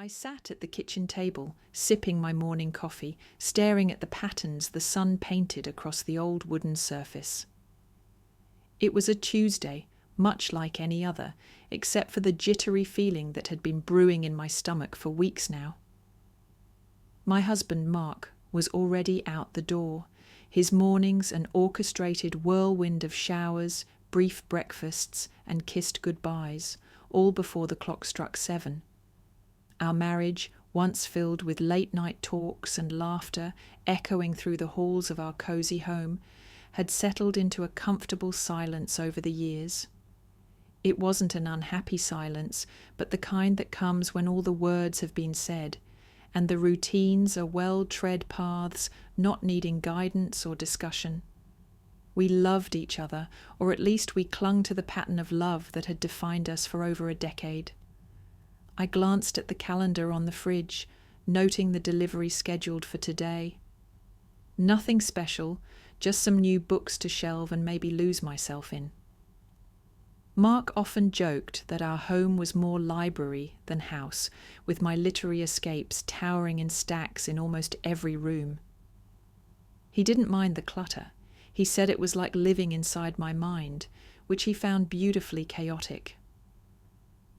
I sat at the kitchen table, sipping my morning coffee, staring at the patterns the sun painted across the old wooden surface. It was a Tuesday, much like any other, except for the jittery feeling that had been brewing in my stomach for weeks now. My husband, Mark, was already out the door, his mornings an orchestrated whirlwind of showers, brief breakfasts, and kissed goodbyes, all before the clock struck 7. Our marriage, once filled with late-night talks and laughter echoing through the halls of our cosy home, had settled into a comfortable silence over the years. It wasn't an unhappy silence, but the kind that comes when all the words have been said, and the routines are well-tread paths not needing guidance or discussion. We loved each other, or at least we clung to the pattern of love that had defined us for over a decade. I glanced at the calendar on the fridge, noting the delivery scheduled for today. Nothing special, just some new books to shelve and maybe lose myself in. Mark often joked that our home was more library than house, with my literary escapes towering in stacks in almost every room. He didn't mind the clutter. He said it was like living inside my mind, which he found beautifully chaotic.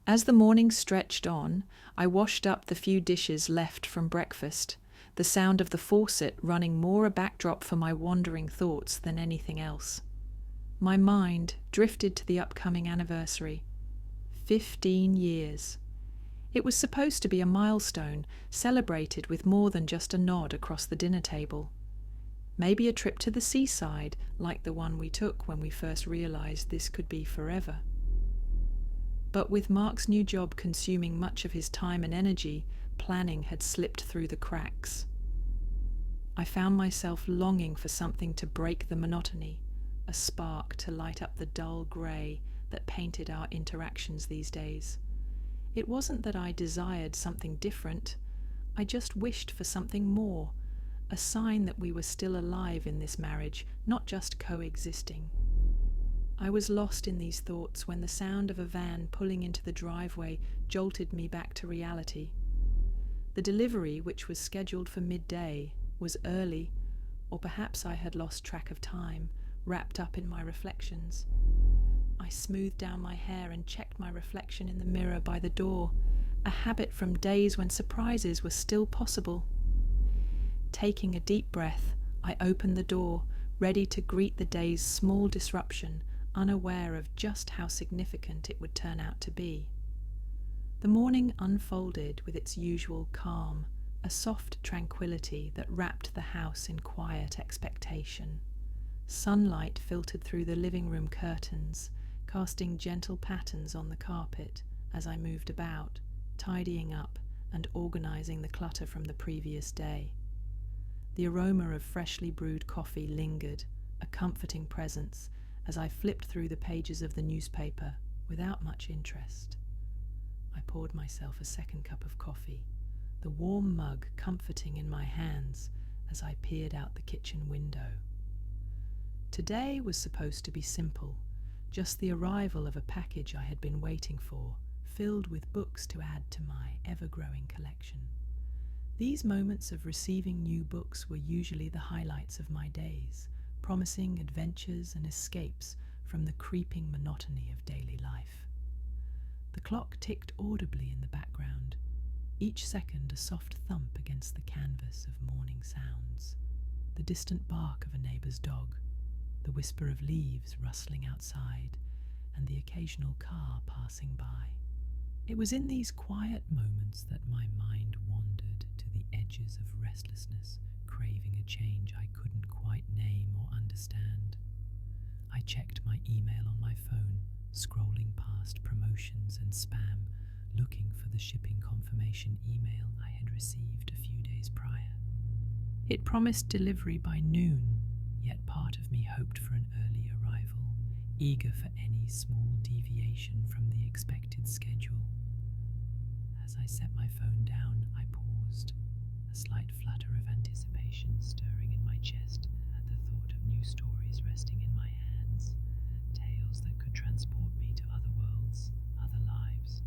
As the morning stretched on, I washed up the few dishes left from breakfast, the sound of the faucet running more a backdrop for my wandering thoughts than anything else. My mind drifted to the upcoming anniversary. 15 years. It was supposed to be a milestone, celebrated with more than just a nod across the dinner table. Maybe a trip to the seaside, like the one we took when we first realized this could be forever. But with Mark's new job consuming much of his time and energy, planning had slipped through the cracks. I found myself longing for something to break the monotony, a spark to light up the dull grey that painted our interactions these days. It wasn't that I desired something different, I just wished for something more, a sign that we were still alive in this marriage, not just coexisting. I was lost in these thoughts when the sound of a van pulling into the driveway jolted me back to reality. The delivery, which was scheduled for midday, was early, or perhaps I had lost track of time, wrapped up in my reflections. I smoothed down my hair and checked my reflection in the mirror by the door, a habit from days when surprises were still possible. Taking a deep breath, I opened the door, ready to greet the day's small disruption, unaware of just how significant it would turn out to be. The morning unfolded with its usual calm, a soft tranquility that wrapped the house in quiet expectation. Sunlight filtered through the living room curtains, casting gentle patterns on the carpet as I moved about, tidying up and organizing the clutter from the previous day. The aroma of freshly brewed coffee lingered, a comforting presence, as I flipped through the pages of the newspaper without much interest. I poured myself a second cup of coffee, the warm mug comforting in my hands as I peered out the kitchen window. Today was supposed to be simple, just the arrival of a package I had been waiting for, filled with books to add to my ever-growing collection. These moments of receiving new books were usually the highlights of my days, promising adventures and escapes from the creeping monotony of daily life. The clock ticked audibly in the background, each second a soft thump against the canvas of morning sounds, the distant bark of a neighbour's dog, the whisper of leaves rustling outside, and the occasional car passing by. It was in these quiet moments that my mind wandered to the edges of restlessness, craving a change I couldn't quite name or understand. I checked my email on my phone, scrolling past promotions and spam, looking for the shipping confirmation email I had received a few days prior. It promised delivery by noon, yet part of me hoped for an early arrival, eager for any small deviation from the expected schedule. As I set my phone down, I paused, a slight flutter of anticipation stirring in my chest at the thought of new stories resting in my hands, tales that could transport me to other worlds, other lives.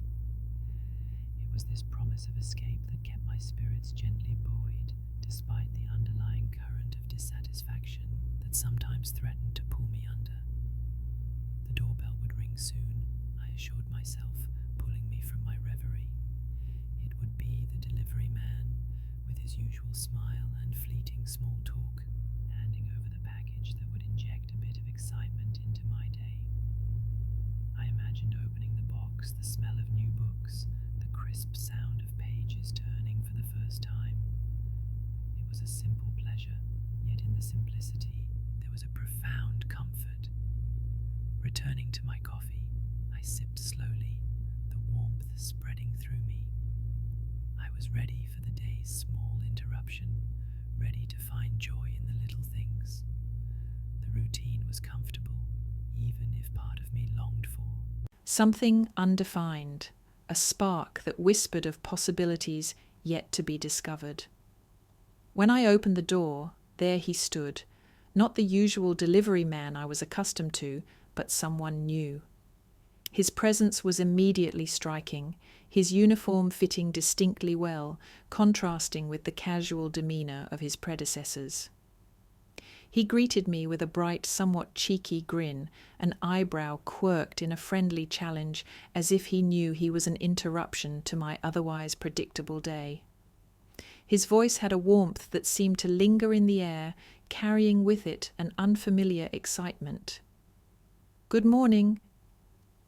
It was this promise of escape that kept my spirits gently buoyed, despite the underlying current of dissatisfaction that sometimes threatened to pull me under. The doorbell would ring soon, I assured myself, pulling me from my reverie. It would be the delivery man, with his usual smile and fleeting small talk, handing over the package that would inject a bit of excitement into my day. I imagined opening the box, the smell of new books, the crisp sound of pages turning for the first time. It was a simple pleasure, yet in the simplicity there was a profound comfort. Returning to my coffee, I sipped slowly, the warmth spreading through me. I was ready for the day's small interruption, ready to find joy in the little things. The routine was comfortable, even if part of me longed for something undefined, a spark that whispered of possibilities yet to be discovered. When I opened the door, there he stood, not the usual delivery man I was accustomed to, but someone new. His presence was immediately striking, his uniform fitting distinctly well, contrasting with the casual demeanour of his predecessors. He greeted me with a bright, somewhat cheeky grin, an eyebrow quirked in a friendly challenge, as if he knew he was an interruption to my otherwise predictable day. His voice had a warmth that seemed to linger in the air, carrying with it an unfamiliar excitement. "Good morning.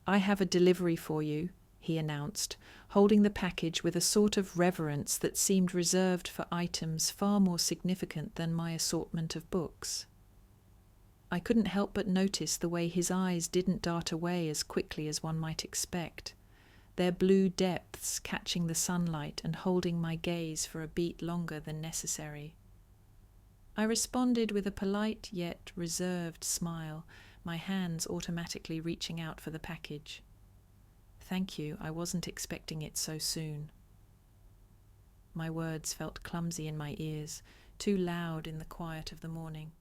I have a delivery for you," he announced, holding the package with a sort of reverence that seemed reserved for items far more significant than my assortment of books. I couldn't help but notice the way his eyes didn't dart away as quickly as one might expect, their blue depths catching the sunlight and holding my gaze for a beat longer than necessary. I responded with a polite yet reserved smile, my hands automatically reaching out for the package. "Thank you, I wasn't expecting it so soon." My words felt clumsy in my ears, too loud in the quiet of the morning.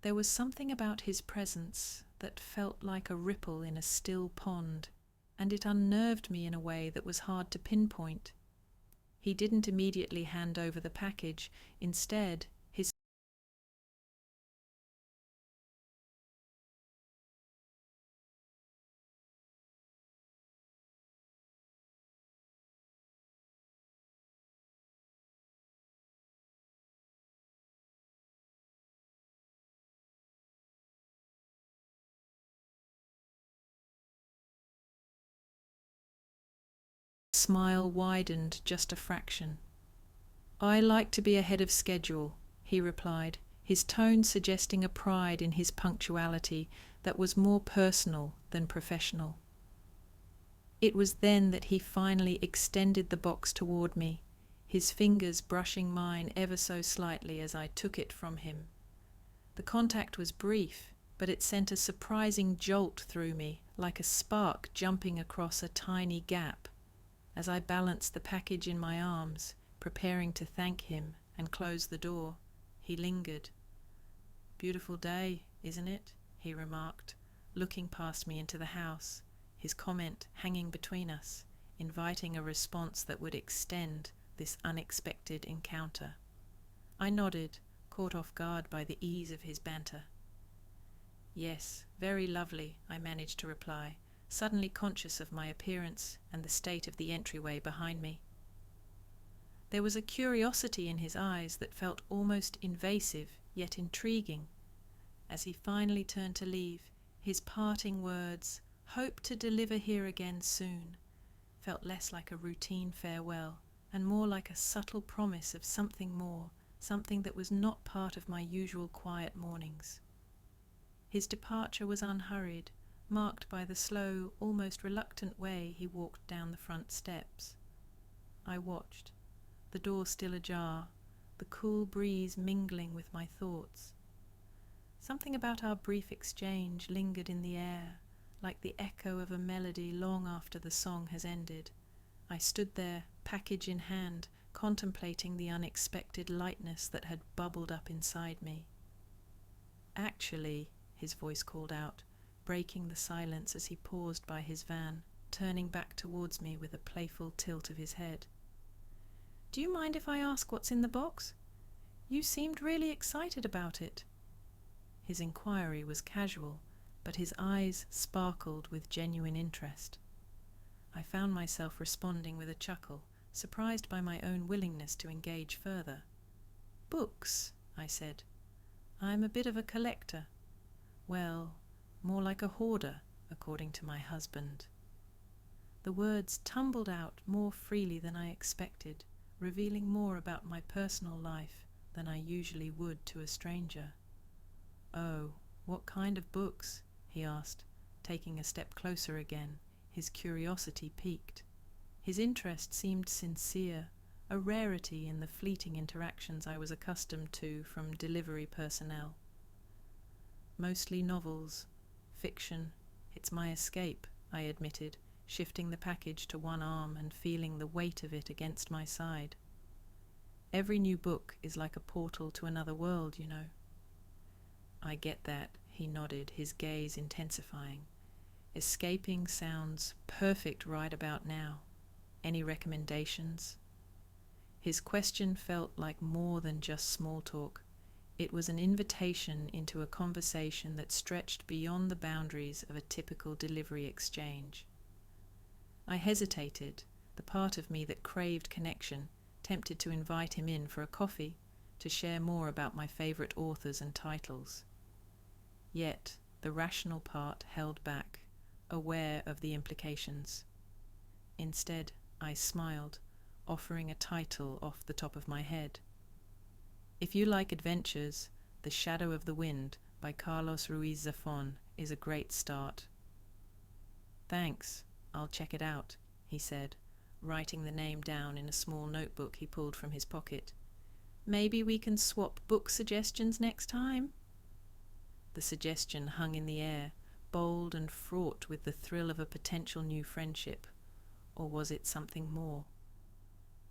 There was something about his presence that felt like a ripple in a still pond, and it unnerved me in a way that was hard to pinpoint. He didn't immediately hand over the package. Instead, his smile widened just a fraction. "I like to be ahead of schedule," he replied, his tone suggesting a pride in his punctuality that was more personal than professional. It was then that he finally extended the box toward me, his fingers brushing mine ever so slightly as I took it from him. The contact was brief, but it sent a surprising jolt through me, like a spark jumping across a tiny gap. As I balanced the package in my arms, preparing to thank him and close the door, he lingered. "Beautiful day, isn't it?" he remarked, looking past me into the house, his comment hanging between us, inviting a response that would extend this unexpected encounter. I nodded, caught off guard by the ease of his banter. "Yes, very lovely," I managed to reply, suddenly conscious of my appearance and the state of the entryway behind me. There was a curiosity in his eyes that felt almost invasive, yet intriguing. As he finally turned to leave, his parting words, "Hope to deliver here again soon," felt less like a routine farewell and more like a subtle promise of something more, something that was not part of my usual quiet mornings. His departure was unhurried, marked by the slow, almost reluctant way he walked down the front steps. I watched, the door still ajar, the cool breeze mingling with my thoughts. Something about our brief exchange lingered in the air, like the echo of a melody long after the song has ended. I stood there, package in hand, contemplating the unexpected lightness that had bubbled up inside me. "Actually," his voice called out, breaking the silence as he paused by his van, turning back towards me with a playful tilt of his head. "Do you mind if I ask what's in the box? You seemed really excited about it." His inquiry was casual, but his eyes sparkled with genuine interest. I found myself responding with a chuckle, surprised by my own willingness to engage further. "Books," I said. "I'm a bit of a collector. Well, more like a hoarder, according to my husband." The words tumbled out more freely than I expected, revealing more about my personal life than I usually would to a stranger. "Oh, what kind of books?" he asked, taking a step closer again, his curiosity piqued. His interest seemed sincere, a rarity in the fleeting interactions I was accustomed to from delivery personnel. "Mostly novels, fiction. It's my escape," I admitted, shifting the package to one arm and feeling the weight of it against my side. "Every new book is like a portal to another world, you know." "I get that," he nodded, his gaze intensifying. "Escaping sounds perfect right about now. Any recommendations?" His question felt like more than just small talk. It was an invitation into a conversation that stretched beyond the boundaries of a typical delivery exchange. I hesitated, the part of me that craved connection, tempted to invite him in for a coffee, to share more about my favorite authors and titles. Yet the rational part held back, aware of the implications. Instead, I smiled, offering a title off the top of my head. "If you like adventures, The Shadow of the Wind by Carlos Ruiz Zafón is a great start." "Thanks, I'll check it out," he said, writing the name down in a small notebook he pulled from his pocket. "Maybe we can swap book suggestions next time?" The suggestion hung in the air, bold and fraught with the thrill of a potential new friendship. Or was it something more?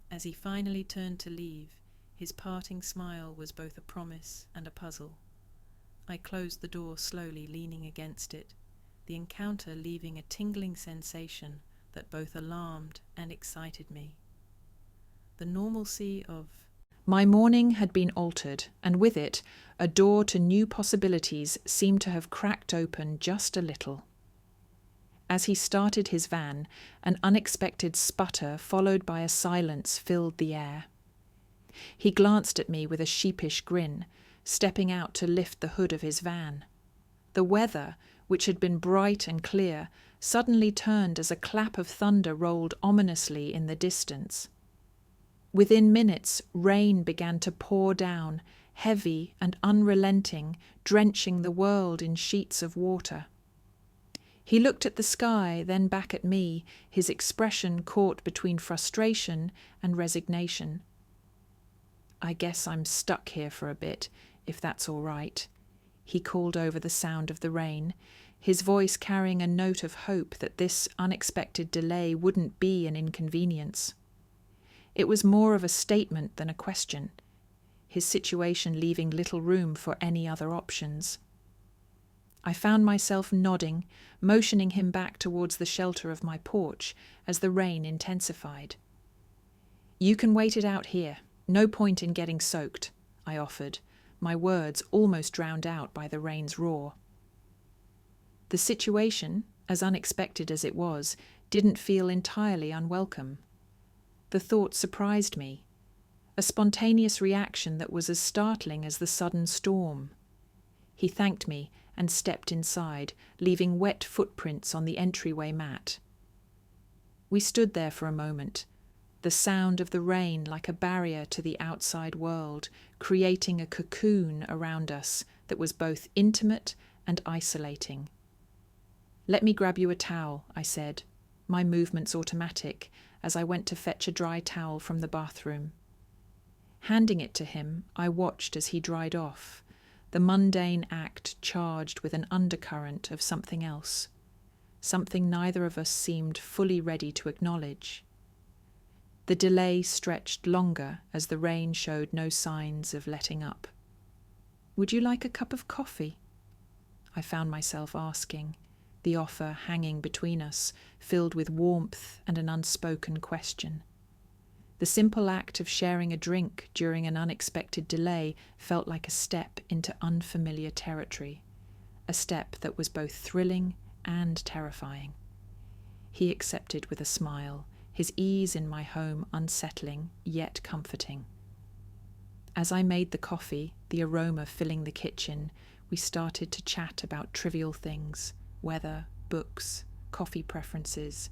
As he finally turned to leave, his parting smile was both a promise and a puzzle. I closed the door slowly, leaning against it, the encounter leaving a tingling sensation that both alarmed and excited me. The normalcy of my morning had been altered, and with it, a door to new possibilities seemed to have cracked open just a little. As he started his van, an unexpected sputter followed by a silence filled the air. He glanced at me with a sheepish grin, stepping out to lift the hood of his van. The weather, which had been bright and clear, suddenly turned as a clap of thunder rolled ominously in the distance. Within minutes, rain began to pour down, heavy and unrelenting, drenching the world in sheets of water. He looked at the sky, then back at me, his expression caught between frustration and resignation. "I guess I'm stuck here for a bit, if that's all right," he called over the sound of the rain, his voice carrying a note of hope that this unexpected delay wouldn't be an inconvenience. It was more of a statement than a question, his situation leaving little room for any other options. I found myself nodding, motioning him back towards the shelter of my porch as the rain intensified. "You can wait it out here. No point in getting soaked," I offered, my words almost drowned out by the rain's roar. The situation, as unexpected as it was, didn't feel entirely unwelcome. The thought surprised me, a spontaneous reaction that was as startling as the sudden storm. He thanked me and stepped inside, leaving wet footprints on the entryway mat. We stood there for a moment, the sound of the rain like a barrier to the outside world, creating a cocoon around us that was both intimate and isolating. "Let me grab you a towel," I said, my movements automatic, as I went to fetch a dry towel from the bathroom. Handing it to him, I watched as he dried off, the mundane act charged with an undercurrent of something else, something neither of us seemed fully ready to acknowledge. The delay stretched longer as the rain showed no signs of letting up. "Would you like a cup of coffee?" I found myself asking, the offer hanging between us, filled with warmth and an unspoken question. The simple act of sharing a drink during an unexpected delay felt like a step into unfamiliar territory, a step that was both thrilling and terrifying. He accepted with a smile, his ease in my home unsettling yet comforting. As I made the coffee, the aroma filling the kitchen, we started to chat about trivial things, weather, books, coffee preferences.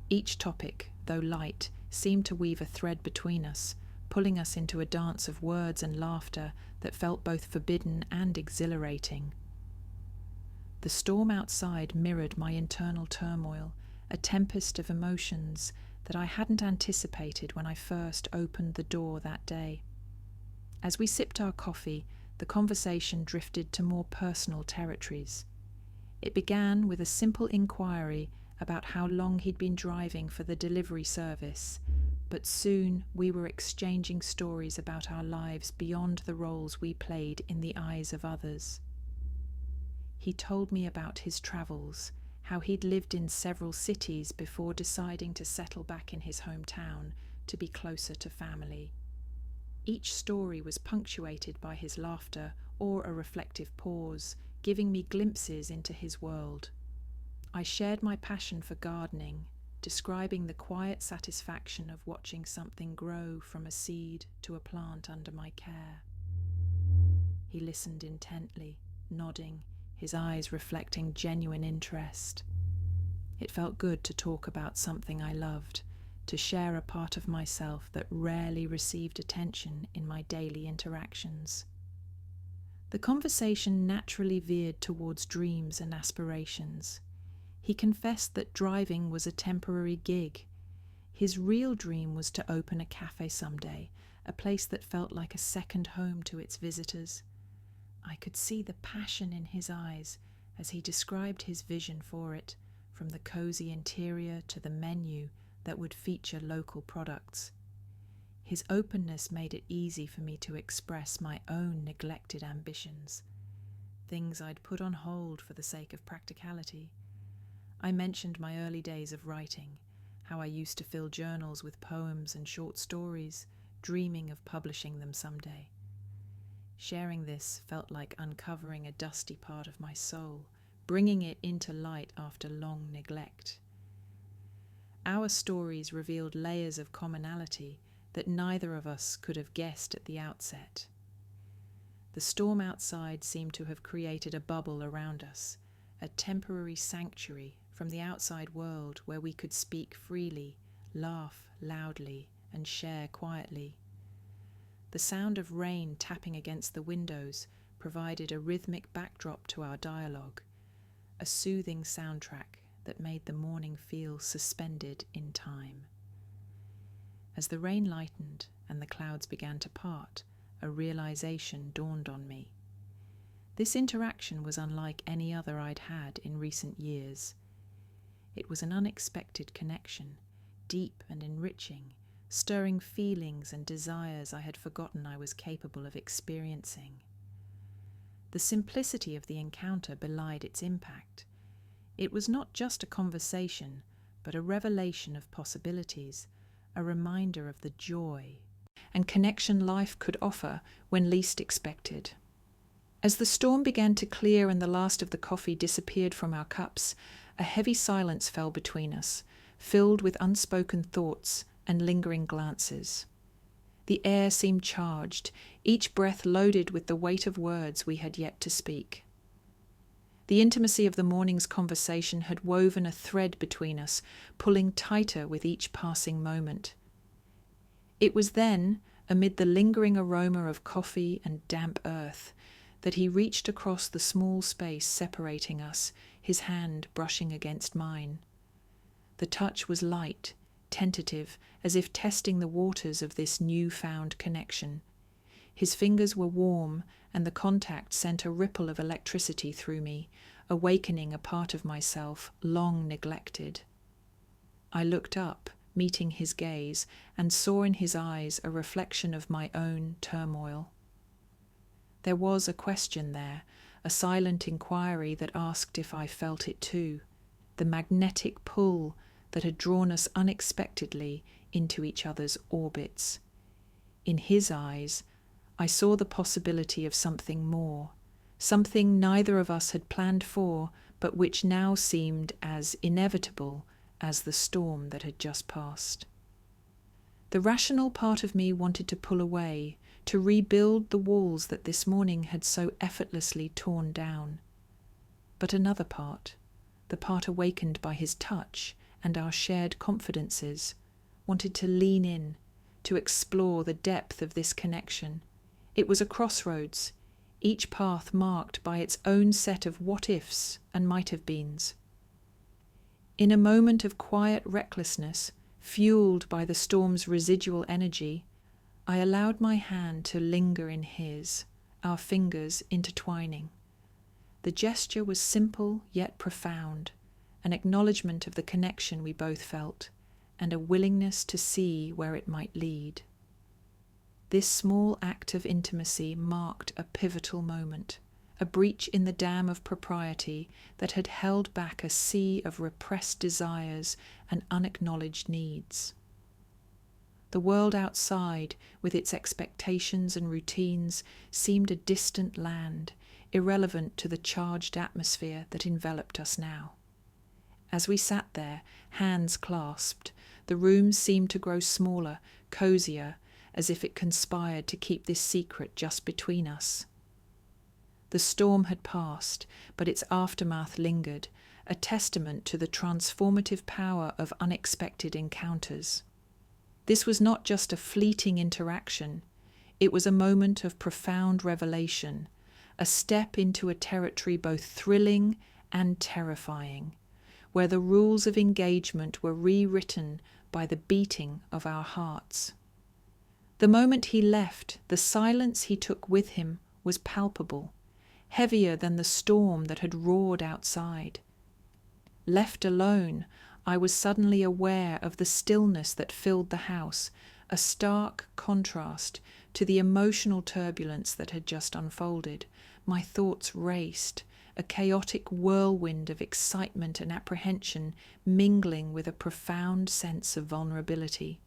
Each topic, though light, seemed to weave a thread between us, pulling us into a dance of words and laughter that felt both forbidden and exhilarating. The storm outside mirrored my internal turmoil, a tempest of emotions that I hadn't anticipated when I first opened the door that day. As we sipped our coffee, the conversation drifted to more personal territories. It began with a simple inquiry about how long he'd been driving for the delivery service, but soon we were exchanging stories about our lives beyond the roles we played in the eyes of others. He told me about his travels, how he'd lived in several cities before deciding to settle back in his hometown to be closer to family. Each story was punctuated by his laughter or a reflective pause, giving me glimpses into his world. I shared my passion for gardening, describing the quiet satisfaction of watching something grow from a seed to a plant under my care. He listened intently, nodding, his eyes reflecting genuine interest. It felt good to talk about something I loved, to share a part of myself that rarely received attention in my daily interactions. The conversation naturally veered towards dreams and aspirations. He confessed that driving was a temporary gig. His real dream was to open a cafe someday, a place that felt like a second home to its visitors. I could see the passion in his eyes as he described his vision for it, from the cozy interior to the menu that would feature local products. His openness made it easy for me to express my own neglected ambitions, things I'd put on hold for the sake of practicality. I mentioned my early days of writing, how I used to fill journals with poems and short stories, dreaming of publishing them someday. Sharing this felt like uncovering a dusty part of my soul, bringing it into light after long neglect. Our stories revealed layers of commonality that neither of us could have guessed at the outset. The storm outside seemed to have created a bubble around us, a temporary sanctuary from the outside world where we could speak freely, laugh loudly, and share quietly. The sound of rain tapping against the windows provided a rhythmic backdrop to our dialogue, a soothing soundtrack that made the morning feel suspended in time. As the rain lightened and the clouds began to part, a realization dawned on me. This interaction was unlike any other I'd had in recent years. It was an unexpected connection, deep and enriching, stirring feelings and desires I had forgotten I was capable of experiencing. The simplicity of the encounter belied its impact. It was not just a conversation, but a revelation of possibilities, a reminder of the joy and connection life could offer when least expected. As the storm began to clear and the last of the coffee disappeared from our cups, a heavy silence fell between us, filled with unspoken thoughts and lingering glances. The air seemed charged, each breath loaded with the weight of words we had yet to speak. The intimacy of the morning's conversation had woven a thread between us, pulling tighter with each passing moment. It was then, amid the lingering aroma of coffee and damp earth, that he reached across the small space separating us, his hand brushing against mine. The touch was light, tentative, as if testing the waters of this new-found connection. His fingers were warm, and the contact sent a ripple of electricity through me, awakening a part of myself long neglected. I looked up, meeting his gaze, and saw in his eyes a reflection of my own turmoil. There was a question there, a silent inquiry that asked if I felt it too, the magnetic pull that had drawn us unexpectedly into each other's orbits. In his eyes, I saw the possibility of something more, something neither of us had planned for, but which now seemed as inevitable as the storm that had just passed. The rational part of me wanted to pull away, to rebuild the walls that this morning had so effortlessly torn down. But another part, the part awakened by his touch and our shared confidences, wanted to lean in, to explore the depth of this connection. It was a crossroads, each path marked by its own set of what-ifs and might-have-beens. In a moment of quiet recklessness, fueled by the storm's residual energy, I allowed my hand to linger in his, our fingers intertwining. The gesture was simple yet profound, an acknowledgement of the connection we both felt, and a willingness to see where it might lead. This small act of intimacy marked a pivotal moment, a breach in the dam of propriety that had held back a sea of repressed desires and unacknowledged needs. The world outside, with its expectations and routines, seemed a distant land, irrelevant to the charged atmosphere that enveloped us now. As we sat there, hands clasped, the room seemed to grow smaller, cozier, as if it conspired to keep this secret just between us. The storm had passed, but its aftermath lingered, a testament to the transformative power of unexpected encounters. This was not just a fleeting interaction, it was a moment of profound revelation, a step into a territory both thrilling and terrifying, where the rules of engagement were rewritten by the beating of our hearts. The moment he left, the silence he took with him was palpable, heavier than the storm that had roared outside. Left alone, I was suddenly aware of the stillness that filled the house, a stark contrast to the emotional turbulence that had just unfolded. My thoughts raced, a chaotic whirlwind of excitement and apprehension mingling with a profound sense of vulnerability.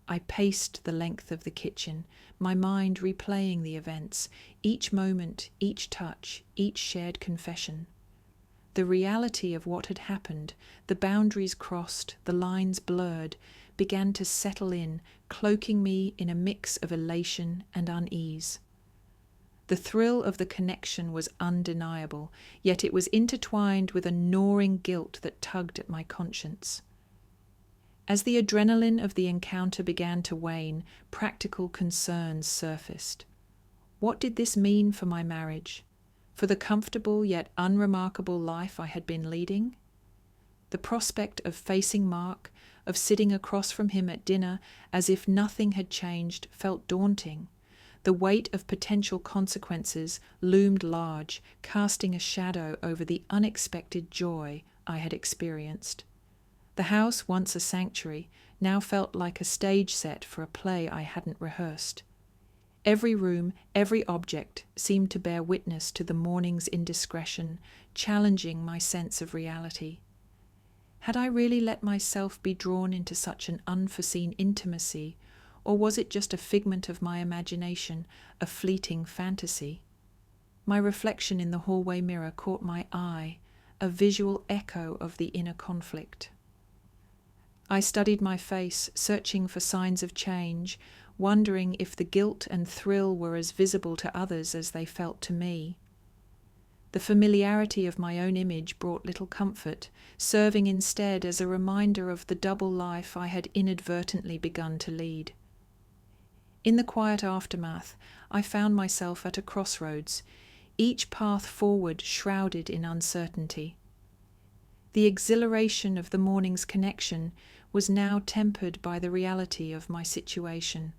I paced the length of the kitchen, my mind replaying the events, each moment, each touch, each shared confession. The reality of what had happened, the boundaries crossed, the lines blurred, began to settle in, cloaking me in a mix of elation and unease. The thrill of the connection was undeniable, yet it was intertwined with a gnawing guilt that tugged at my conscience. As the adrenaline of the encounter began to wane, practical concerns surfaced. What did this mean for my marriage? For the comfortable yet unremarkable life I had been leading? The prospect of facing Mark, of sitting across from him at dinner as if nothing had changed, felt daunting. The weight of potential consequences loomed large, casting a shadow over the unexpected joy I had experienced. The house, once a sanctuary, now felt like a stage set for a play I hadn't rehearsed. Every room, every object seemed to bear witness to the morning's indiscretion, challenging my sense of reality. Had I really let myself be drawn into such an unforeseen intimacy, or was it just a figment of my imagination, a fleeting fantasy? My reflection in the hallway mirror caught my eye, a visual echo of the inner conflict. I studied my face, searching for signs of change, wondering if the guilt and thrill were as visible to others as they felt to me. The familiarity of my own image brought little comfort, serving instead as a reminder of the double life I had inadvertently begun to lead. In the quiet aftermath, I found myself at a crossroads, each path forward shrouded in uncertainty. The exhilaration of the morning's connection was now tempered by the reality of my situation.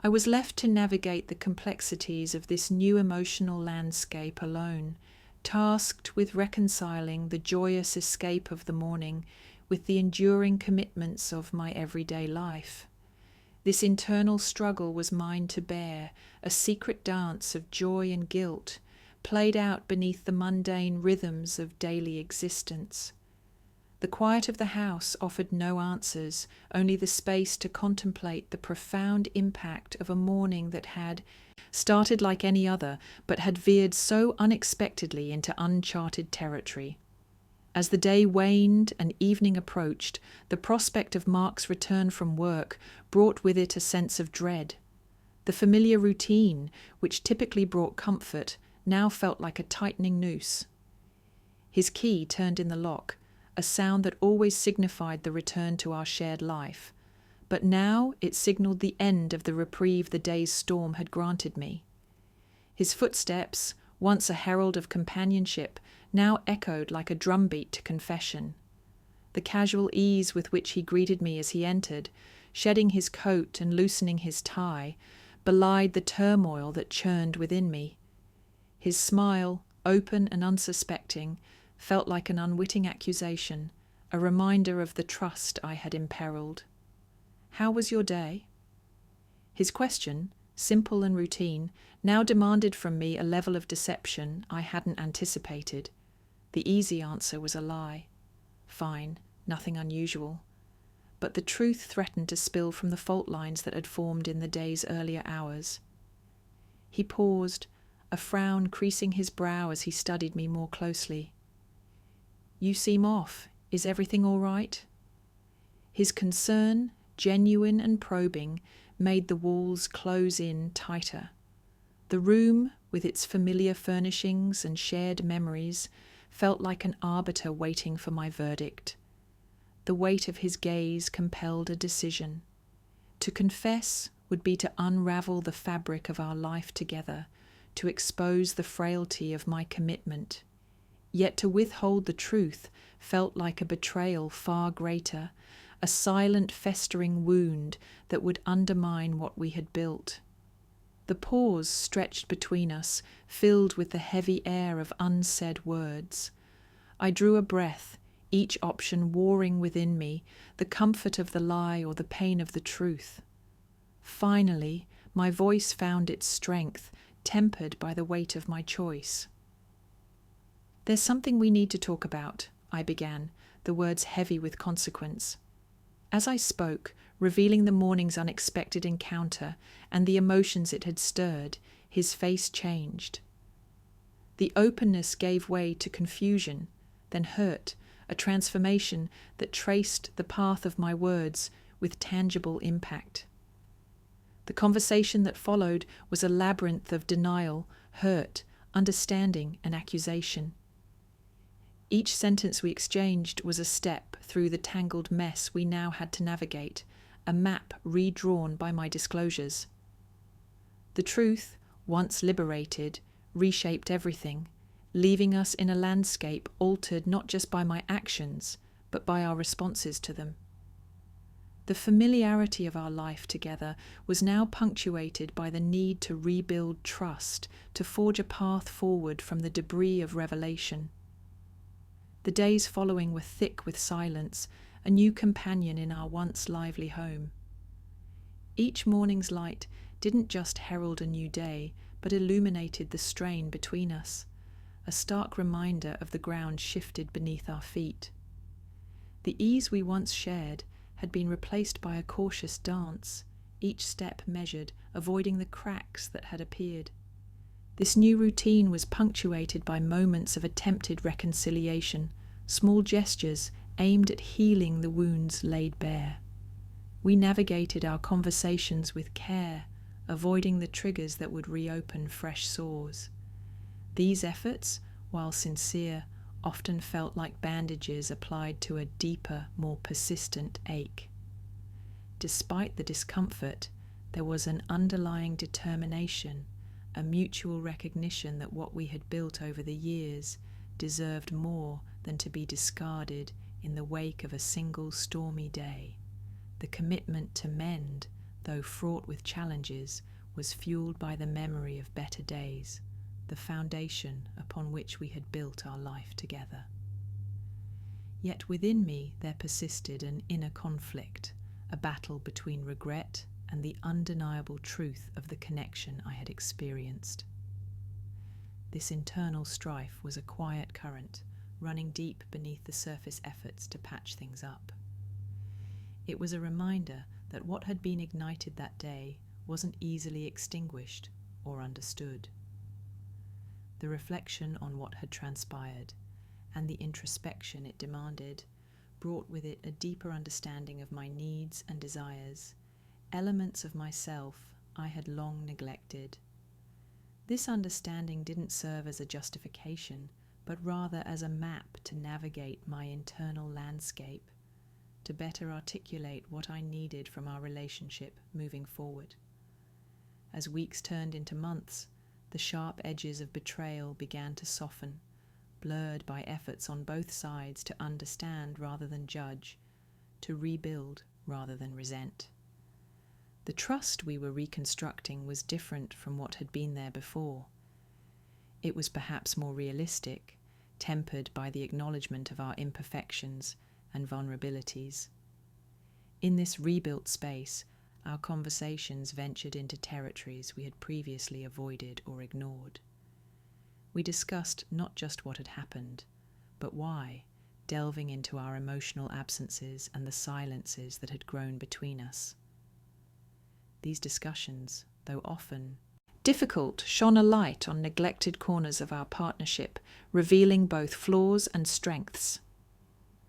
I was left to navigate the complexities of this new emotional landscape alone, tasked with reconciling the joyous escape of the morning with the enduring commitments of my everyday life. This internal struggle was mine to bear, a secret dance of joy and guilt, played out beneath the mundane rhythms of daily existence. The quiet of the house offered no answers, only the space to contemplate the profound impact of a morning that had started like any other, but had veered so unexpectedly into uncharted territory. As the day waned and evening approached, the prospect of Mark's return from work brought with it a sense of dread. The familiar routine, which typically brought comfort, now felt like a tightening noose. His key turned in the lock, a sound that always signified the return to our shared life, but now it signalled the end of the reprieve the day's storm had granted me. His footsteps, once a herald of companionship, now echoed like a drumbeat to confession. The casual ease with which he greeted me as he entered, shedding his coat and loosening his tie, belied the turmoil that churned within me. His smile, open and unsuspecting, felt like an unwitting accusation, a reminder of the trust I had imperilled. "How was your day?" His question, simple and routine, now demanded from me a level of deception I hadn't anticipated. The easy answer was a lie. Fine, nothing unusual. But the truth threatened to spill from the fault lines that had formed in the day's earlier hours. He paused, a frown creasing his brow as he studied me more closely. "You seem off. Is everything all right?" His concern, genuine and probing, made the walls close in tighter. The room, with its familiar furnishings and shared memories, felt like an arbiter waiting for my verdict. The weight of his gaze compelled a decision. To confess would be to unravel the fabric of our life together, to expose the frailty of my commitment. Yet to withhold the truth felt like a betrayal far greater, a silent festering wound that would undermine what we had built. The pause stretched between us, filled with the heavy air of unsaid words. I drew a breath, each option warring within me, the comfort of the lie or the pain of the truth. Finally, my voice found its strength, tempered by the weight of my choice. "There's something we need to talk about," I began, the words heavy with consequence. As I spoke, revealing the morning's unexpected encounter and the emotions it had stirred, his face changed. The openness gave way to confusion, then hurt, a transformation that traced the path of my words with tangible impact. The conversation that followed was a labyrinth of denial, hurt, understanding, and accusation. Each sentence we exchanged was a step through the tangled mess we now had to navigate, a map redrawn by my disclosures. The truth, once liberated, reshaped everything, leaving us in a landscape altered not just by my actions, but by our responses to them. The familiarity of our life together was now punctuated by the need to rebuild trust, to forge a path forward from the debris of revelation. The days following were thick with silence, a new companion in our once lively home. Each morning's light didn't just herald a new day, but illuminated the strain between us, a stark reminder of the ground shifted beneath our feet. The ease we once shared had been replaced by a cautious dance, each step measured, avoiding the cracks that had appeared. This new routine was punctuated by moments of attempted reconciliation, small gestures aimed at healing the wounds laid bare. We navigated our conversations with care, avoiding the triggers that would reopen fresh sores. These efforts, while sincere, often felt like bandages applied to a deeper, more persistent ache. Despite the discomfort, there was an underlying determination, a mutual recognition that what we had built over the years deserved more than to be discarded in the wake of a single stormy day. The commitment to mend, though fraught with challenges, was fueled by the memory of better days, the foundation upon which we had built our life together. Yet within me there persisted an inner conflict, a battle between regret and the undeniable truth of the connection I had experienced. This internal strife was a quiet current, running deep beneath the surface efforts to patch things up. It was a reminder that what had been ignited that day wasn't easily extinguished or understood. The reflection on what had transpired and the introspection it demanded brought with it a deeper understanding of my needs and desires, elements of myself I had long neglected. This understanding didn't serve as a justification, but rather as a map to navigate my internal landscape, to better articulate what I needed from our relationship moving forward. As weeks turned into months, the sharp edges of betrayal began to soften, blurred by efforts on both sides to understand rather than judge, to rebuild rather than resent. The trust we were reconstructing was different from what had been there before. It was perhaps more realistic, tempered by the acknowledgement of our imperfections and vulnerabilities. In this rebuilt space, our conversations ventured into territories we had previously avoided or ignored. We discussed not just what had happened, but why, delving into our emotional absences and the silences that had grown between us. These discussions, though often difficult, shone a light on neglected corners of our partnership, revealing both flaws and strengths.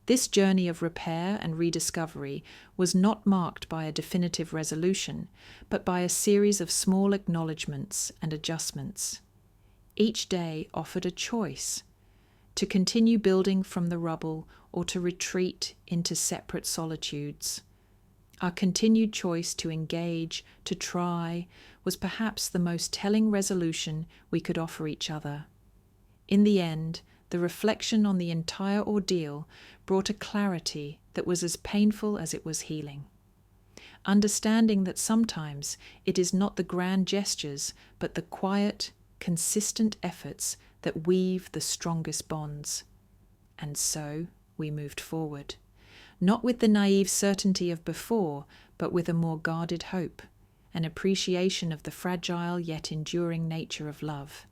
This journey of repair and rediscovery was not marked by a definitive resolution, but by a series of small acknowledgements and adjustments. Each day offered a choice: to continue building from the rubble or to retreat into separate solitudes. Our continued choice to engage, to try, was perhaps the most telling resolution we could offer each other. In the end, the reflection on the entire ordeal brought a clarity that was as painful as it was healing. Understanding that sometimes it is not the grand gestures, but the quiet, consistent efforts that weave the strongest bonds. And so we moved forward, not with the naive certainty of before, but with a more guarded hope, an appreciation of the fragile yet enduring nature of love.